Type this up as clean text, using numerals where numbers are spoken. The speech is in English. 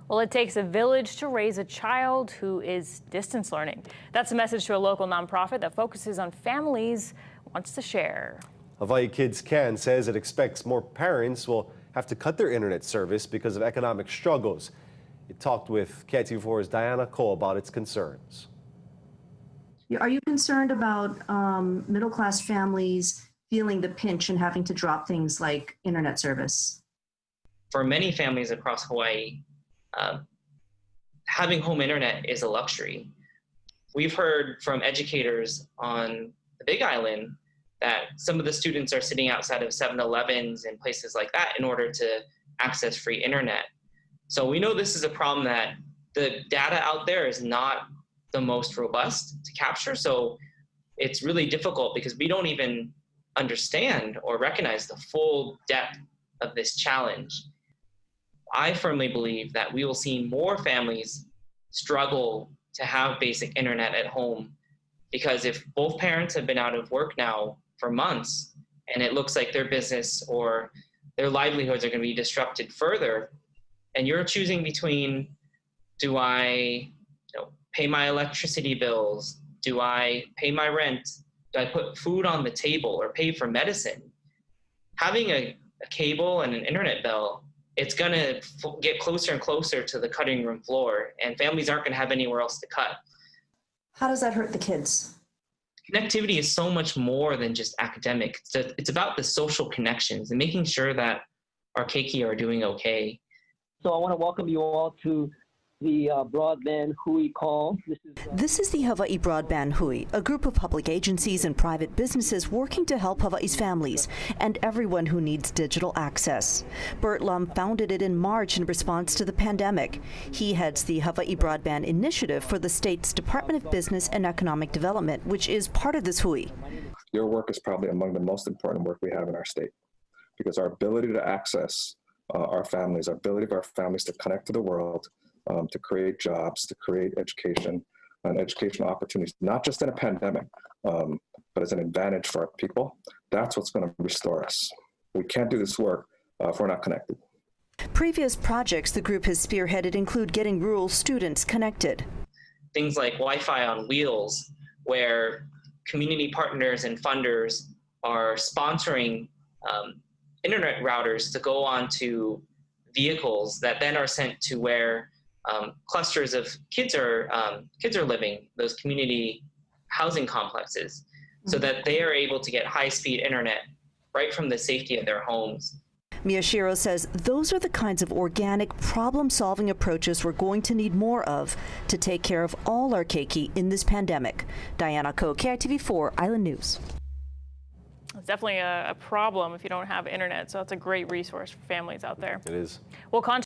Well, it takes a village to raise a child who is distance learning. That's a message to a local nonprofit that focuses on families wants to share. HawaiiKidsCAN says it expects more parents will have to cut their internet service because of economic struggles. It talked with KITV4's Diane about its concerns. Are you concerned about middle-class families feeling the pinch and having to drop things like internet service? For many families across Hawaii, having home internet is a luxury. We've heard from educators on the Big Island that some of the students are sitting outside of 7-Elevens and places like that in order to access free internet. So we know this is a problem that the data out there is not the most robust to capture. So it's really difficult because we don't even understand or recognize the full depth of this challenge. I firmly believe that we will see more families struggle to have basic internet at home, because if both parents have been out of work now for months and it looks like their business or their livelihoods are going to be disrupted further, and you're choosing between, do I pay my electricity bills? Do I pay my rent? Do I put food on the table or pay for medicine? Having a cable and an internet bill, it's going to get closer and closer to the cutting room floor, and families aren't going to have anywhere else to cut. How does that hurt the kids? Connectivity is so much more than just academic. It's about the social connections and making sure that our keiki are doing okay. So I want to welcome you all to the broadband Hui call. This is the Hawaii Broadband Hui, a group of public agencies and private businesses working to help Hawaii's families and everyone who needs digital access. Bert Lum founded it in March in response to the pandemic. He heads the Hawaii Broadband Initiative for the state's Department of Business and Economic Development, which is part of this Hui. Your work is probably among the most important work we have in our state, because our ability to access our families, our ability of our families to connect to the world, to create jobs, to create education and educational opportunities, not just in a pandemic, but as an advantage for our people. That's what's going to restore us. We can't do this work if we're not connected. Previous projects the group has spearheaded include getting rural students connected. Things like Wi-Fi on wheels, where community partners and funders are sponsoring internet routers to go onto vehicles that then are sent to where clusters of kids are living, those community housing complexes, so that they are able to get high-speed internet right from the safety of their homes. Miyashiro says those are the kinds of organic, problem-solving approaches we're going to need more of to take care of all our keiki in this pandemic. Diana Ko, KITV4 Island News. It's definitely a problem if you don't have internet, so it's a great resource for families out there. It is. Well,